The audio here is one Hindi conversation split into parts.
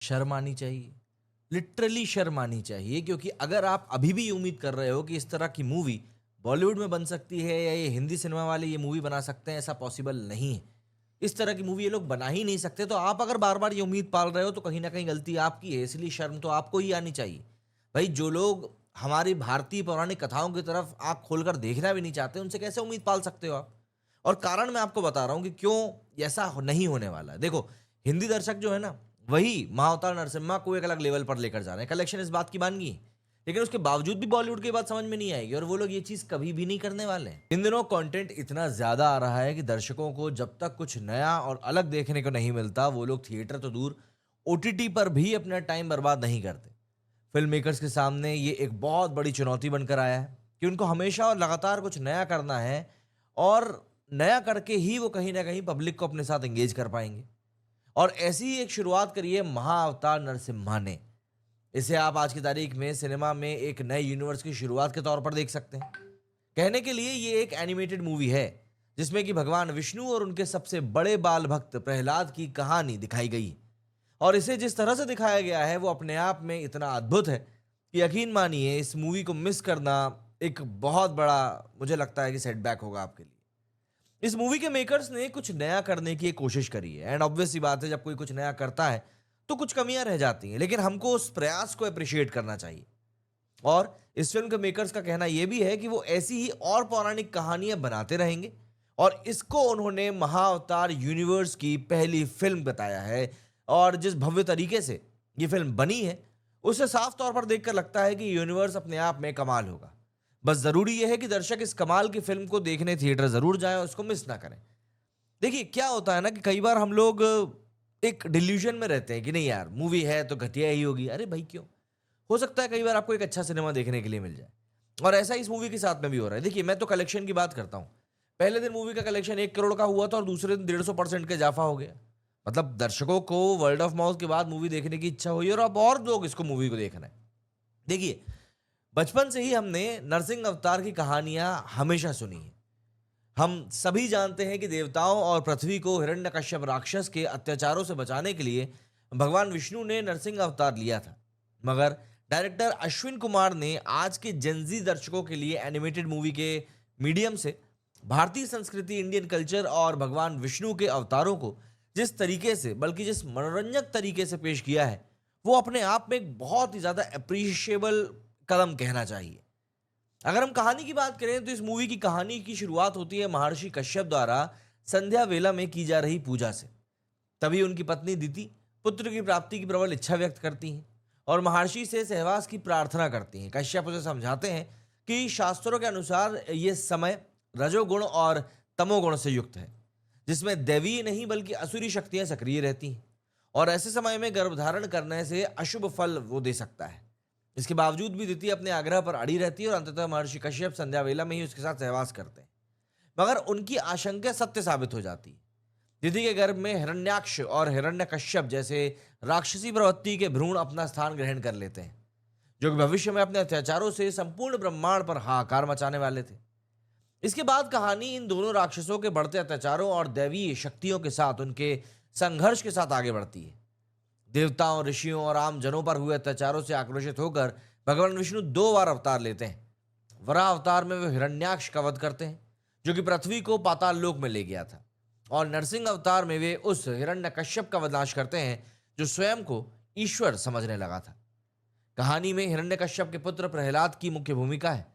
शर्म आनी चाहिए, लिटरली शर्म आनी चाहिए, क्योंकि अगर आप अभी भी उम्मीद कर रहे हो कि इस तरह की मूवी बॉलीवुड में बन सकती है या ये हिंदी सिनेमा वाले ये मूवी बना सकते हैं, ऐसा पॉसिबल नहीं है। इस तरह की मूवी ये लोग बना ही नहीं सकते, तो आप अगर बार-बार ये उम्मीद पाल रहे हो तो कहीं न कहीं गलती आपकी है, इसलिए शर्म तो आपको ही आनी चाहिए। भाई जो लोग हमारी भारतीय पौराणिक कथाओं की तरफ आँख खोलकर देखना भी नहीं चाहते, उनसे कैसे उम्मीद पाल सकते हो आप? और कारण मैं आपको बता रहा हूँ कि क्यों ऐसा नहीं होने वाला है। देखो, हिंदी दर्शक जो है ना, वही महाअवतार नरसिम्हा को एक अलग लेवल पर लेकर जा रहे हैं। कलेक्शन इस बात की मान गई, लेकिन उसके बावजूद भी बॉलीवुड की बात समझ में नहीं आएगी और वो लोग ये चीज़ कभी भी नहीं करने वाले हैं। इन दिनों कंटेंट इतना ज़्यादा आ रहा है कि दर्शकों को जब तक कुछ नया और अलग देखने को नहीं मिलता, वो लोग थिएटर तो दूर, ओटीटी पर भी अपना टाइम बर्बाद नहीं करते। फ़िल्म मेकर्स के सामने ये एक बहुत बड़ी चुनौती बनकर आया है कि उनको हमेशा और लगातार कुछ नया करना है और नया करके ही वो कहीं न कहीं पब्लिक को अपने साथ एंगेज कर पाएँगे। और ऐसी ही एक शुरुआत करी है महाअवतार नरसिम्हा ने। इसे आप आज की तारीख में सिनेमा में एक नए यूनिवर्स की शुरुआत के तौर पर देख सकते हैं। कहने के लिए ये एक एनिमेटेड मूवी है, जिसमें कि भगवान विष्णु और उनके सबसे बड़े बाल भक्त प्रहलाद की कहानी दिखाई गई है। और इसे जिस तरह से दिखाया गया है वो अपने आप में इतना अद्भुत है कि यकीन मानिए इस मूवी को मिस करना एक बहुत बड़ा, मुझे लगता है कि सेटबैक होगा आपके लिए। इस मूवी के मेकर्स ने कुछ नया करने की एक कोशिश करी है एंड ऑब्वियस सी बात है, जब कोई कुछ नया करता है तो कुछ कमियां रह जाती हैं, लेकिन हमको उस प्रयास को अप्रिशिएट करना चाहिए। और इस फिल्म के मेकर्स का कहना यह भी है कि वो ऐसी ही और पौराणिक कहानियां बनाते रहेंगे और इसको उन्होंने महाअवतार यूनिवर्स की पहली फिल्म बताया है। और जिस भव्य तरीके से ये फिल्म बनी है, उसे साफ तौर पर देखकर लगता है कि यूनिवर्स अपने आप में कमाल होगा। बस जरूरी यह है कि दर्शक इस कमाल की फिल्म को देखने थिएटर जरूर जाएं और उसको मिस ना करें। देखिए क्या होता है ना कि कई बार हम लोग एक डिल्यूजन में रहते हैं कि नहीं यार, मूवी है तो घटिया ही होगी। अरे भाई क्यों? हो सकता है कई बार आपको एक अच्छा सिनेमा देखने के लिए मिल जाए। और ऐसा इस मूवी के साथ में भी हो रहा है। देखिए मैं तो कलेक्शन की बात करता हूँ। पहले दिन मूवी का कलेक्शन 1 करोड़ का हुआ था और दूसरे दिन 150% का इजाफा हो गया। मतलब दर्शकों को वर्ल्ड ऑफ माउथ के बाद मूवी देखने की इच्छा हुई और अब और लोग इसको मूवी को देख रहे हैं। देखिए, बचपन से ही हमने नरसिंह अवतार की कहानियां हमेशा सुनी है। हम सभी जानते हैं कि देवताओं और पृथ्वी को हिरण्यकश्यप राक्षस के अत्याचारों से बचाने के लिए भगवान विष्णु ने नरसिंह अवतार लिया था। मगर डायरेक्टर अश्विन कुमार ने आज के जेनजी दर्शकों के लिए एनिमेटेड मूवी के मीडियम से भारतीय संस्कृति, इंडियन कल्चर और भगवान विष्णु के अवतारों को जिस तरीके से, बल्कि जिस मनोरंजक तरीके से पेश किया है, वो अपने आप में एक बहुत ही ज्यादा अप्रिशिएबल कदम कहना चाहिए। अगर हम कहानी की बात करें तो इस मूवी की कहानी की शुरुआत होती है महर्षि कश्यप द्वारा संध्या वेला में की जा रही पूजा से। तभी उनकी पत्नी दिति पुत्र की प्राप्ति की प्रबल इच्छा व्यक्त करती हैं और महर्षि से सहवास की प्रार्थना करती हैं। कश्यप उसे समझाते हैं कि शास्त्रों के अनुसार ये समय रजोगुण और तमोगुण से युक्त है, जिसमें दैवीय नहीं बल्कि असुरी शक्तियां सक्रिय रहती हैं और ऐसे समय में गर्भधारण करने से अशुभ फल वो दे सकता है। इसके बावजूद भी दिति अपने आग्रह पर अड़ी रहती है और अंततः महर्षि कश्यप संध्या वेला में ही उसके साथ सहवास करते हैं। मगर उनकी आशंका सत्य साबित हो जाती है। दिति के गर्भ में हिरण्याक्ष और हिरण्यकश्यप जैसे राक्षसी प्रवृत्ति के भ्रूण अपना स्थान ग्रहण कर लेते हैं, जो कि भविष्य में अपने अत्याचारों से संपूर्ण ब्रह्मांड पर हाहाकार मचाने वाले थे। इसके बाद कहानी इन दोनों राक्षसों के बढ़ते अत्याचारों और दैवीय शक्तियों के साथ उनके संघर्ष के साथ आगे बढ़ती है। देवताओं, ऋषियों और आम जनों पर हुए अत्याचारों से आक्रोशित होकर भगवान विष्णु 2 बार अवतार लेते हैं। वराह अवतार में वे हिरण्याक्ष का वध करते हैं, जो कि पृथ्वी को पाताल लोक में ले गया था, और नरसिंह अवतार में वे उस हिरण्यकश्यप का वनाश करते हैं जो स्वयं को ईश्वर समझने लगा था। कहानी में हिरण्यकश्यप के पुत्र प्रहलाद की मुख्य भूमिका है,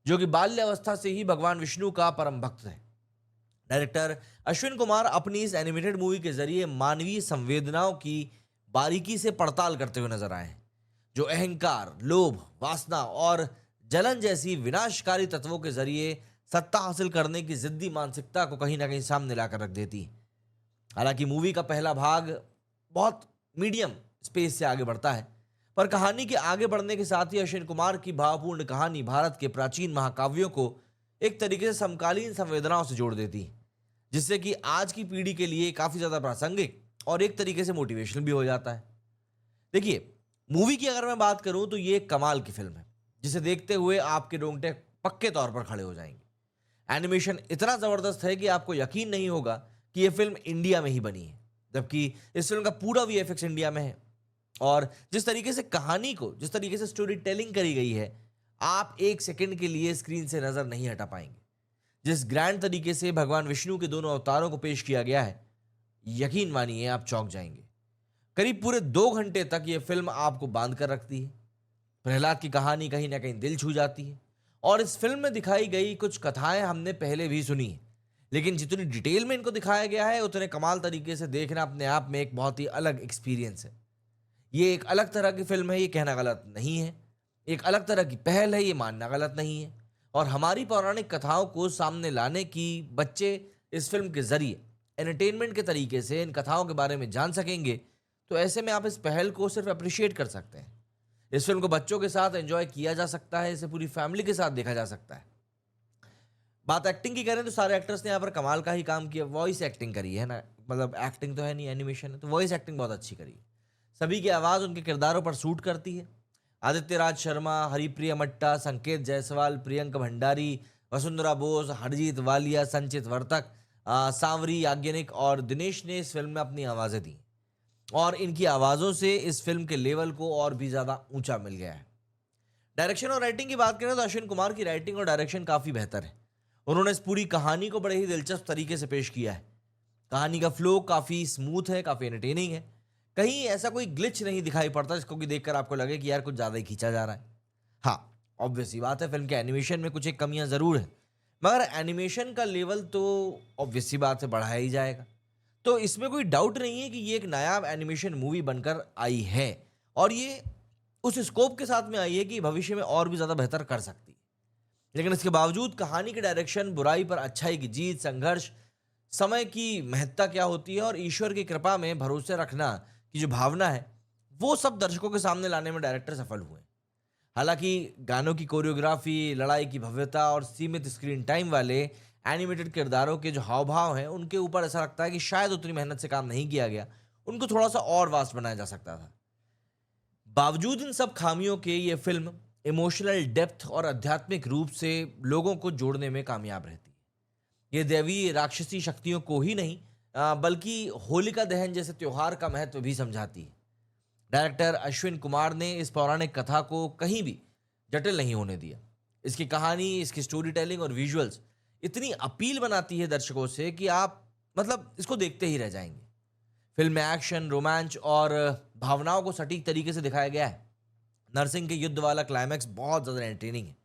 जो कि बाल्यावस्था से ही भगवान विष्णु का परम भक्त है। डायरेक्टर अश्विन कुमार अपनी इस एनिमेटेड मूवी के जरिए मानवीय संवेदनाओं की बारीकी से पड़ताल करते हुए नजर आए हैं, जो अहंकार, लोभ, वासना और जलन जैसी विनाशकारी तत्वों के जरिए सत्ता हासिल करने की जिद्दी मानसिकता को कहीं ना कहीं सामने लाकर रख देती है। हालांकि मूवी का पहला भाग बहुत मीडियम स्पेस से आगे बढ़ता है, पर कहानी के आगे बढ़ने के साथ ही अश्विन कुमार की भावपूर्ण कहानी भारत के प्राचीन महाकाव्यों को एक तरीके से समकालीन संवेदनाओं से जोड़ देती है, जिससे कि आज की पीढ़ी के लिए काफी ज्यादा प्रासंगिक और एक तरीके से मोटिवेशनल भी हो जाता है। देखिए, मूवी की अगर मैं बात करूं तो ये एक कमाल की फिल्म है, जिसे देखते हुए आपके रोंगटे पक्के तौर पर खड़े हो जाएंगे। एनिमेशन इतना जबरदस्त है कि आपको यकीन नहीं होगा कि यह फिल्म इंडिया में ही बनी है, जबकि इस फिल्म का पूरा वीएफएक्स इंडिया में है। और जिस तरीके से कहानी को, जिस तरीके से स्टोरी टेलिंग करी गई है, आप एक सेकंड के लिए स्क्रीन से नजर नहीं हटा पाएंगे। जिस ग्रैंड तरीके से भगवान विष्णु के दोनों अवतारों को पेश किया गया है, यकीन मानिए आप चौंक जाएंगे। करीब पूरे 2 घंटे तक यह फिल्म आपको बांध कर रखती है। प्रहलाद की कहानी कहीं ना कहीं दिल छू जाती है, और इस फिल्म में दिखाई गई कुछ कथाएं हमने पहले भी सुनी है, लेकिन जितनी डिटेल में इनको दिखाया गया है उतने कमाल तरीके से देखना अपने आप में एक बहुत ही अलग एक्सपीरियंस है। ये एक अलग तरह की फिल्म है, ये कहना गलत नहीं है। एक अलग तरह की पहल है, ये मानना गलत नहीं है। और हमारी पौराणिक कथाओं को सामने लाने की बच्चे इस फिल्म के जरिए एंटरटेनमेंट के तरीके से इन कथाओं के बारे में जान सकेंगे, तो ऐसे में आप इस पहल को सिर्फ अप्रिशिएट कर सकते हैं। इस फिल्म को बच्चों के साथ एंजॉय किया जा सकता है, इसे पूरी फैमिली के साथ देखा जा सकता है। बात एक्टिंग की करें तो सारे एक्टर्स ने यहाँ पर कमाल का ही काम किया। वॉइस एक्टिंग करी है ना, मतलब एक्टिंग तो है नहीं, एनिमेशन है, तो वॉइस एक्टिंग बहुत अच्छी करी है। सभी की आवाज़ उनके किरदारों पर सूट करती है। आदित्य राज शर्मा, हरिप्रिया मट्टा, संकेत जायसवाल, प्रियंक भंडारी, वसुंधरा बोस, हरजीत वालिया, संचित वर्तक, सांवरी याज्ञनिक और दिनेश ने इस फिल्म में अपनी आवाज़ें दी, और इनकी आवाज़ों से इस फिल्म के लेवल को और भी ज़्यादा ऊंचा मिल गया है। डायरेक्शन और राइटिंग की बात करें तो अश्विन कुमार की राइटिंग और डायरेक्शन काफ़ी बेहतर है। उन्होंने इस पूरी कहानी को बड़े ही दिलचस्प तरीके से पेश किया है। कहानी का फ्लो काफ़ी स्मूथ है, काफ़ी एंटरटेनिंग है। कहीं ऐसा कोई ग्लिच नहीं दिखाई पड़ता जिसको कि देखकर आपको लगे कि यार कुछ ज़्यादा ही खींचा जा रहा है। हाँ, ऑब्वियस सी बात है, फिल्म के एनिमेशन में कुछ एक कमियां ज़रूर हैं, मगर एनिमेशन का लेवल तो ऑब्वियस सी बात है बढ़ाया ही जाएगा। तो इसमें कोई डाउट नहीं है कि ये एक नायाब एनिमेशन मूवी बनकर आई है, और ये उस स्कोप के साथ में आई है कि भविष्य में और भी ज़्यादा बेहतर कर सकती है। लेकिन इसके बावजूद कहानी के डायरेक्शन, बुराई पर अच्छाई की जीत, संघर्ष, समय की महत्ता क्या होती है और ईश्वर की कृपा में भरोसे रखना की जो भावना है, वो सब दर्शकों के सामने लाने में डायरेक्टर सफल हुए। हालांकि गानों की कोरियोग्राफी, लड़ाई की भव्यता और सीमित स्क्रीन टाइम वाले एनिमेटेड किरदारों के जो हाव भाव हैं, उनके ऊपर ऐसा लगता है कि शायद उतनी मेहनत से काम नहीं किया गया, उनको थोड़ा सा और वास्ट बनाया जा सकता था। बावजूद इन सब खामियों के ये फिल्म इमोशनल डेप्थ और आध्यात्मिक रूप से लोगों को जोड़ने में कामयाब रहती है। ये दैवीय राक्षसी शक्तियों को ही नहीं, बल्कि होलिका दहन जैसे त्योहार का महत्व भी समझाती है। डायरेक्टर अश्विन कुमार ने इस पौराणिक कथा को कहीं भी जटिल नहीं होने दिया। इसकी कहानी, इसकी स्टोरी टेलिंग और विजुअल्स इतनी अपील बनाती है दर्शकों से कि आप मतलब इसको देखते ही रह जाएंगे। फिल्म में एक्शन, रोमांच और भावनाओं को सटीक तरीके से दिखाया गया है। नरसिंह के युद्ध वाला क्लाइमैक्स बहुत ज़्यादा एंटरटेनिंग है।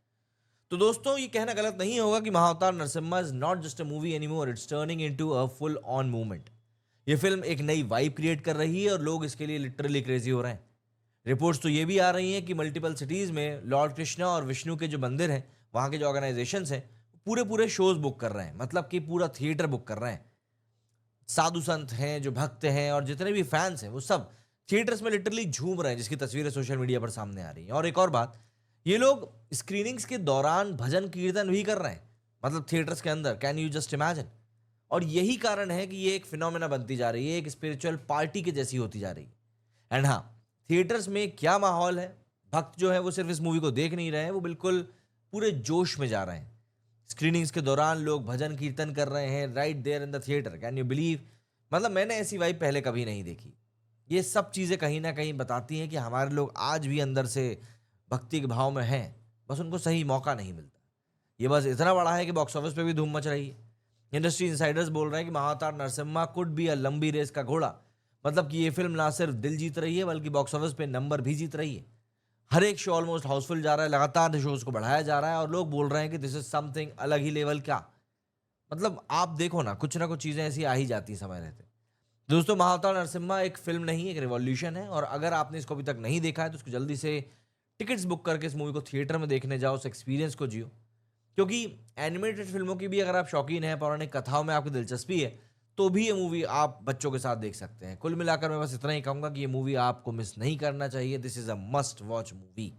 तो दोस्तों, ये कहना गलत नहीं होगा कि Mahavatar Narasimha is not just a movie anymore, it's turning into a full on movement. ये फिल्म एक नई वाइब क्रिएट कर रही है और लोग इसके लिए लिटरली क्रेजी हो रहे हैं। रिपोर्ट्स तो ये भी आ रही हैं कि मल्टीपल सिटीज़ में लॉर्ड कृष्णा और विष्णु के जो मंदिर हैं, वहाँ के जो ऑर्गेनाइजेशंस हैं, पूरे पूरे शोज बुक कर रहे हैं, मतलब कि पूरा थिएटर बुक कर रहे हैं। साधु संत हैं, जो भक्त हैं और जितने भी फैंस हैं, वो सब थिएटर्स में लिटरली झूम रहे हैं, जिसकी तस्वीरें सोशल मीडिया पर सामने आ रही हैं। और एक और बात, ये लोग स्क्रीनिंग्स के दौरान भजन कीर्तन भी कर रहे हैं, मतलब थिएटर्स के अंदर। Can you just imagine. और यही कारण है कि ये एक फिनोमेना बनती जा रही है, एक स्पिरिचुअल पार्टी के जैसी होती जा रही है। एंड हाँ, थिएटर्स में क्या माहौल है, भक्त जो है वो सिर्फ इस मूवी को देख नहीं रहे हैं, वो बिल्कुल पूरे जोश में जा रहे हैं। स्क्रीनिंग्स के दौरान लोग भजन कीर्तन कर रहे हैं right there in the theatre. Can you believe. मतलब मैंने ऐसी वाइब पहले कभी नहीं देखी। ये सब चीज़ें कहीं ना कहीं बताती हैं कि हमारे लोग आज भी अंदर से भक्ति के भाव में हैं, बस उनको सही मौका नहीं मिलता। ये बस इतना बड़ा है कि बॉक्स ऑफिस पे भी धूम मच रही है। इंडस्ट्री इंसाइडर्स बोल रहे हैं कि Mahavatar Narasimha could be a लंबी रेस का घोड़ा, मतलब कि ये फिल्म ना सिर्फ दिल जीत रही है बल्कि बॉक्स ऑफिस पे नंबर भी जीत रही है। हर एक शो ऑलमोस्ट हाउसफुल जा रहा है, लगातार शोज को बढ़ाया जा रहा है और लोग बोल रहे हैं कि दिस इज समथिंग अलग ही लेवल। क्या मतलब, आप देखो ना कुछ चीज़ें ऐसी आ ही जाती समय रहते। दोस्तों, महाअवतार नरसिम्हा एक फिल्म नहीं, एक रिवॉल्यूशन है, और अगर आपने इसको अभी तक नहीं देखा है तो उसको जल्दी से टिकट्स बुक करके इस मूवी को थिएटर में देखने जाओ, उस एक्सपीरियंस को जियो। क्योंकि एनिमेटेड फिल्मों की भी अगर आप शौकीन हैं, पौराणिक कथाओं में आपकी दिलचस्पी है, तो भी ये मूवी आप बच्चों के साथ देख सकते हैं। कुल मिलाकर मैं बस इतना ही कहूँगा कि ये मूवी आपको मिस नहीं करना चाहिए। This is a must watch movie.